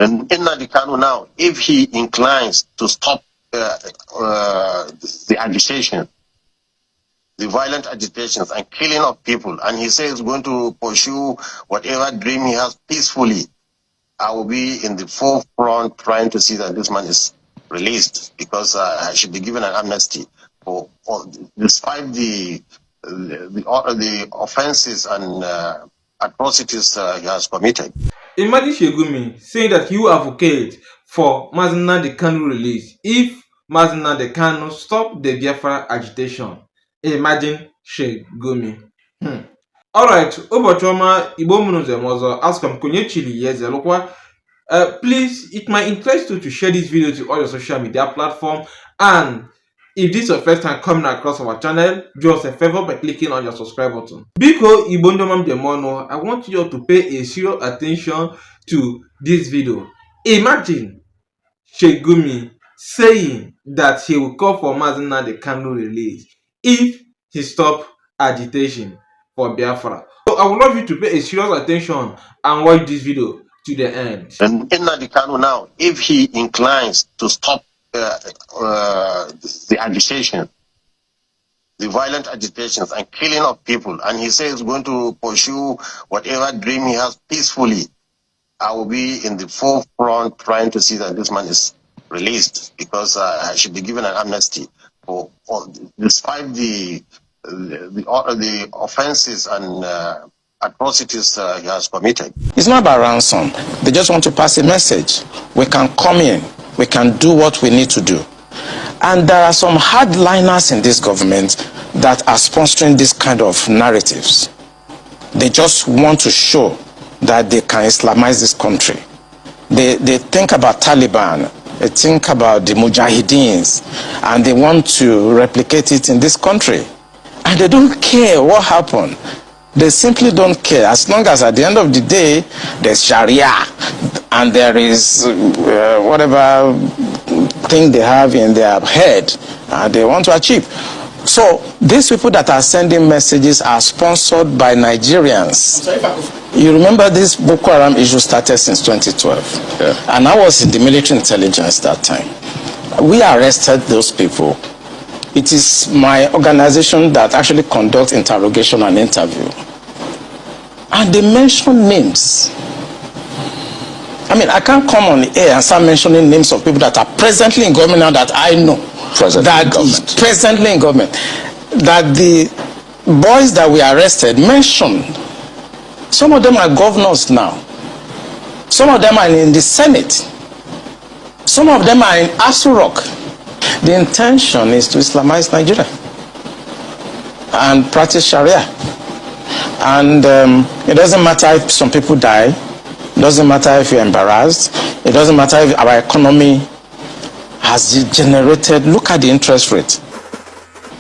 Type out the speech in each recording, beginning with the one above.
And Nnamdi Kanu now, if he inclines to stop the agitation, the violent agitations and killing of people, and he says he's going to pursue whatever dream he has peacefully, I will be in the forefront trying to see that this man is released, because I should be given an amnesty for despite the offenses and atrocities he has committed. Imagine Gumi saying that you advocate for Nnamdi Kanu release if Nnamdi Kanu stop the Biafra agitation. Imagine Gumi. Alright, ụbọchị ọma Igbo mụrụ nzem ọzọ, asụka m konye chiri ya ezelụkwa. Please, it might interest you to share this video to all your social media platforms, and if this is your first time coming across our channel, do us a favor by clicking on your subscribe button. Biko Igbo ndọma demono, I want you all to pay a serious attention to this video. Imagine Gumi saying that he will call for Nnamdi Kanu release if he stop agitation for Biafra. So I would love you to pay a serious attention and watch this video to the end. And Nnamdi Kanu now, if he inclines to stop the agitation, the violent agitations and killing of people, and he says he's going to pursue whatever dream he has peacefully, I will be in the forefront trying to see that this man is released, because I should be given an amnesty for despite the offenses and atrocities he has committed. It's not about ransom. They just want to pass a message. We can come in. We can do what we need to do. And there are some hardliners in this government that are sponsoring this kind of narratives. They just want to show that they can Islamize this country. They think about Taliban. They think about the Mujahideens. And they want to replicate it in this country. And they don't care what happened. They simply don't care, as long as at the end of the day there's Sharia and there is whatever thing they have in their head they want to achieve. So these people that are sending messages are sponsored by Nigerians. You remember this Boko Haram issue started since 2012, yeah. And I was in the military intelligence that time. We arrested those people. It is my organization that actually conducts interrogation and interview. And they mention names. I mean, I can't come on the air and start mentioning names of people that are presently in government now that I know. Presently in government. That the boys that we arrested mentioned. Some of them are governors now. Some of them are in the Senate. Some of them are in Asu Rock. The intention is to Islamize Nigeria and practice Sharia. And it doesn't matter if some people die. It doesn't matter if you're embarrassed. It doesn't matter if our economy has degenerated. Look at the interest rate.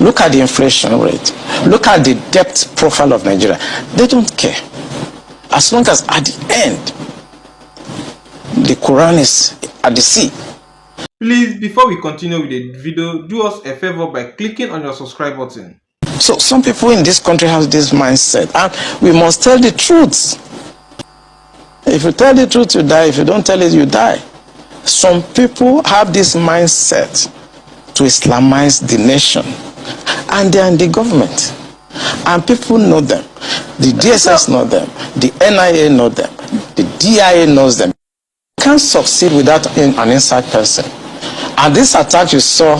Look at the inflation rate. Look at the debt profile of Nigeria. They don't care. As long as at the end, the Quran is at the sea. Please, before we continue with the video, do us a favor by clicking on your subscribe button. So some people in this country have this mindset, and we must tell the truth. If you tell the truth, you die. If you don't tell it, you die. Some people have this mindset to Islamize the nation, and they are in the government. And people know them. The DSS know them. The NIA know them. The DIA knows them. You can't succeed without an inside person. And this attack you saw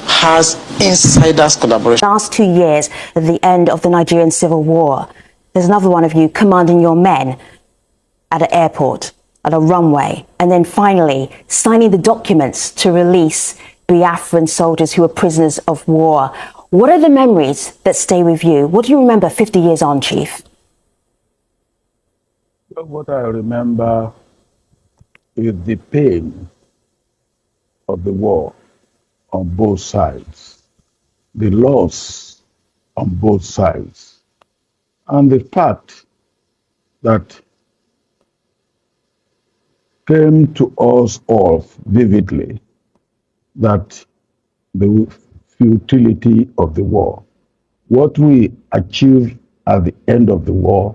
has insiders collaboration. Last 2 years at the end of the Nigerian civil war, there's another one of you commanding your men at an airport, at a runway, and then finally signing the documents to release Biafran soldiers who were prisoners of war. What are the memories that stay with you? What do you remember 50 years on, Chief? What I remember is the pain of the war on both sides, the loss on both sides, and the fact that came to us all vividly, that the futility of the war, what we achieved at the end of the war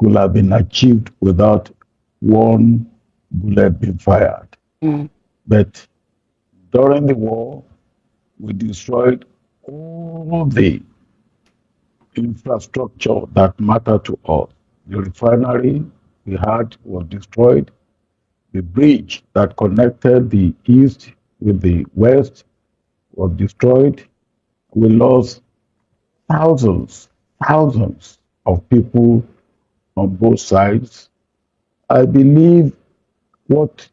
could have been achieved without one bullet being fired. But during the war, we destroyed all the infrastructure that mattered to us. The refinery we had was destroyed. The bridge that connected the east with the west was destroyed. We lost thousands of people on both sides. I believe what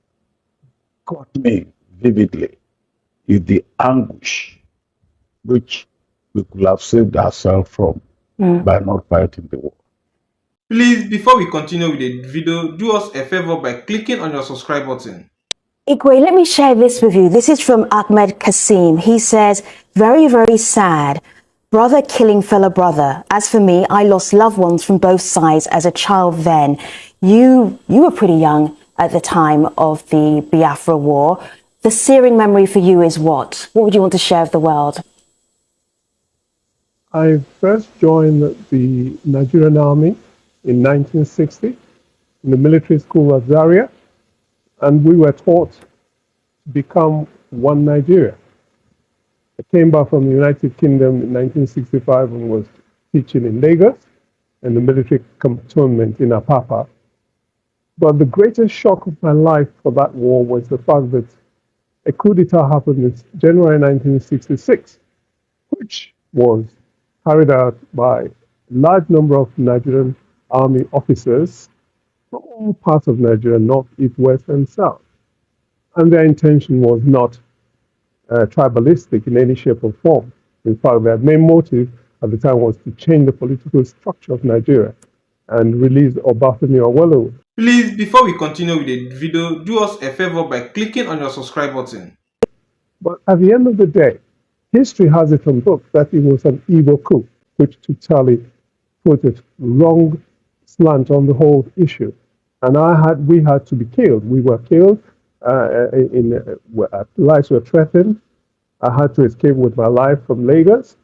got me vividly is the anguish which we could have saved ourselves from by not fighting the war. Please, before we continue with the video, do us a favor by clicking on your subscribe button. Igwe, let me share this with you. This is from Ahmed Kasim. He says, very, very sad. Brother killing fellow brother. As for me, I lost loved ones from both sides as a child then. You were pretty young at the time of the Biafra War. The searing memory for you is what? What would you want to share with the world? I first joined the Nigerian Army in 1960 in the military school at Zaria, and we were taught to become one Nigeria. I came back from the United Kingdom in 1965 and was teaching in Lagos and the military cantonment in Apapa. But the greatest shock of my life for that war was the fact that a coup d'etat happened in January 1966, which was carried out by a large number of Nigerian army officers from all parts of Nigeria, north, east, west, and south. And their intention was not tribalistic in any shape or form. In fact, their main motive at the time was to change the political structure of Nigeria and release Obafemi Awolowo. Please, before we continue with the video, do us a favor by clicking on your subscribe button. But at the end of the day, history has it on book that it was an evil coup, which totally put a wrong slant on the whole issue. And we had to be killed. We were killed. Lives were threatened. I had to escape with my life from Lagos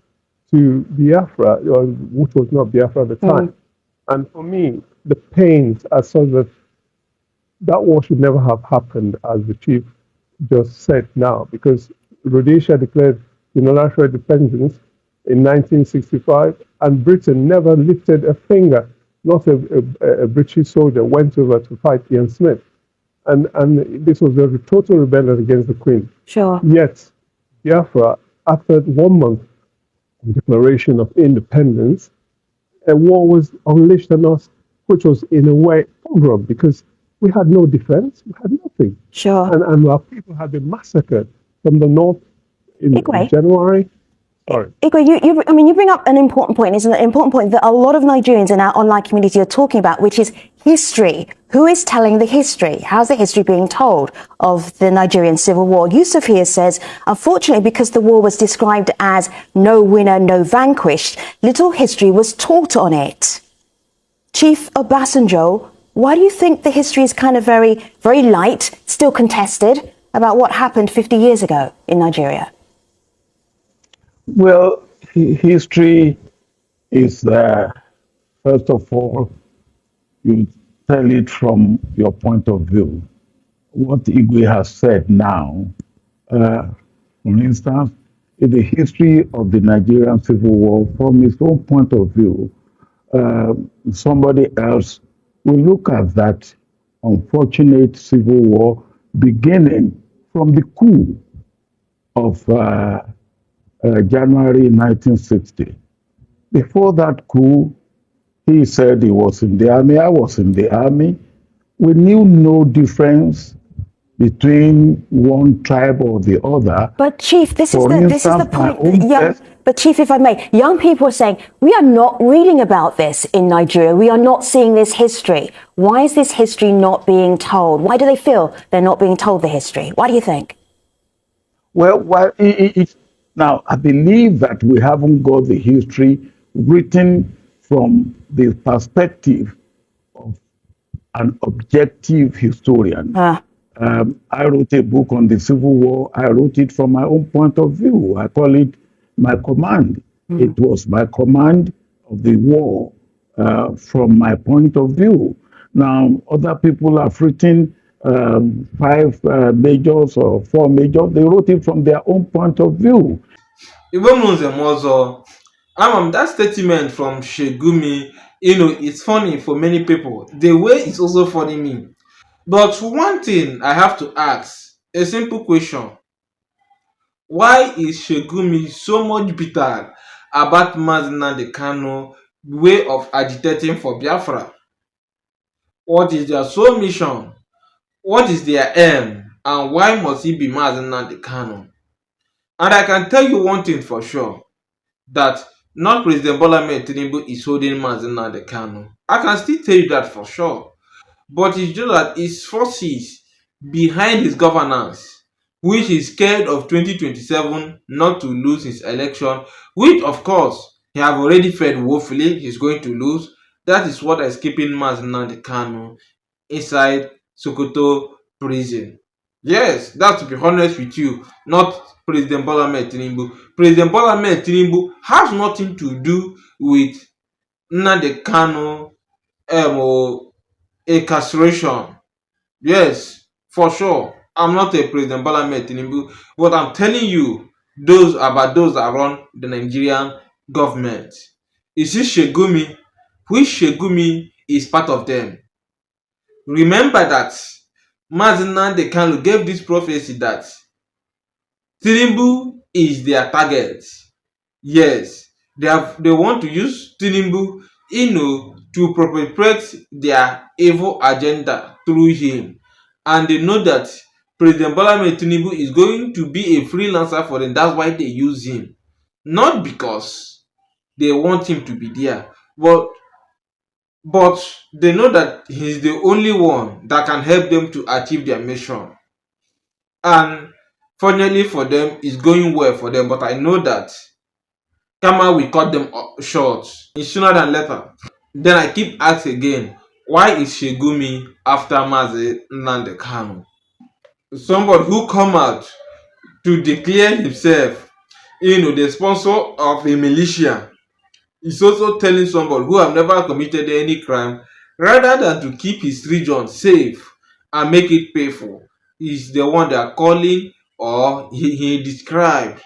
to Biafra, which was not Biafra at the time. And for me, the pains are such that war should never have happened, as the chief just said now, because Rhodesia declared unilateral independence in 1965, and Britain never lifted a finger. Not a British soldier went over to fight Ian Smith. And this was a total rebellion against the Queen. Sure. Yet, Biafra, after 1 month of declaration of independence, a war was unleashed on us, which was in a way pogrom, because we had no defense, we had nothing. Sure. And our people had been massacred from the north in January. Sorry. Igwe, you bring up an important point. It's an important point that a lot of Nigerians in our online community are talking about, which is history. Who is telling the history? How's the history being told of the Nigerian Civil War? Yusuf here says, unfortunately, because the war was described as no winner, no vanquished, little history was taught on it. Chief Obasanjo, why do you think the history is kind of very, very light, still contested, about what happened 50 years ago in Nigeria? Well, history is, first of all, you tell it from your point of view. What Igwe has said now, for instance, in the history of the Nigerian Civil War, from his own point of view, somebody else will look at that unfortunate civil war beginning from the coup of January 1960. Before that coup, he said he was in the army, I was in the army. We knew no difference between one tribe or the other. But Chief, this is the point. But Chief, if I may, young people are saying, we are not reading about this in Nigeria. We are not seeing this history. Why is this history not being told? Why do they feel they're not being told the history? Why do you think? Well, now, I believe that we haven't got the history written from the perspective of an objective historian. I wrote a book on the Civil War. I wrote it from my own point of view. I call it my command. It was my command of the war from my point of view. Now, other people have written five majors or four majors. They wrote it from their own point of view. That statement from Shegumi, it's funny for many people. The way it's also funny me. But one thing I have to ask, a simple question. Why is Shegumi so much bitter about Nnamdi Kanu way of agitating for Biafra? What is their sole mission? What is their aim? And why must it be Nnamdi Kanu? And I can tell you one thing for sure, that not President Bola Ahmed Tinubu is holding Nnamdi Kanu. I can still tell you that for sure. But it's just that his forces behind his governance, which is scared of 2027 not to lose his election, which of course he have already fed woefully he's going to lose. That is what is keeping Nnamdi Kanu inside Sokoto prison. Yes, that to be honest with you, not President Bola Ahmed Tinubu. President Bola Ahmed Tinubu has nothing to do with Nnamdi Kanu incarceration. Yes, for sure. I'm not a President Bola Ahmed Tinubu, but I'm telling you those that run the Nigerian government. You see Shegumi, which Shegumi is part of them. Remember that Nnamdi Kanu gave this prophecy that Tinubu is their target. Yes, they want to use Tinubu, to perpetrate their evil agenda through him, and they know that President Bola Ahmed Tinubu is going to be a freelancer for them. That's why they use him, not because they want him to be there, but they know that he's the only one that can help them to achieve their mission. And fortunately for them, it's going well for them. But I know that Kama will cut them short sooner than later. Then I keep asking again, why is Shegumi after Nnamdi Kanu? Somebody who come out to declare himself, the sponsor of a militia, is also telling somebody who have never committed any crime, rather than to keep his region safe and make it peaceful, is the one they are calling, or he described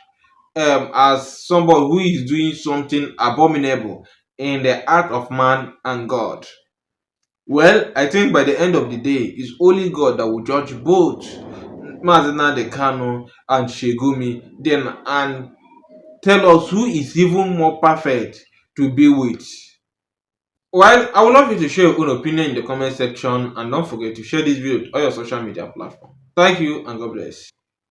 as somebody who is doing something abominable in the heart of man and God. Well, I think by the end of the day, it's only God that will judge both Nnamdi Kanu and Shegumi, then and tell us who is even more perfect to be with. Well, I would love you to share your own opinion in the comment section, and don't forget to share this video with all your social media platforms. Thank you and God bless.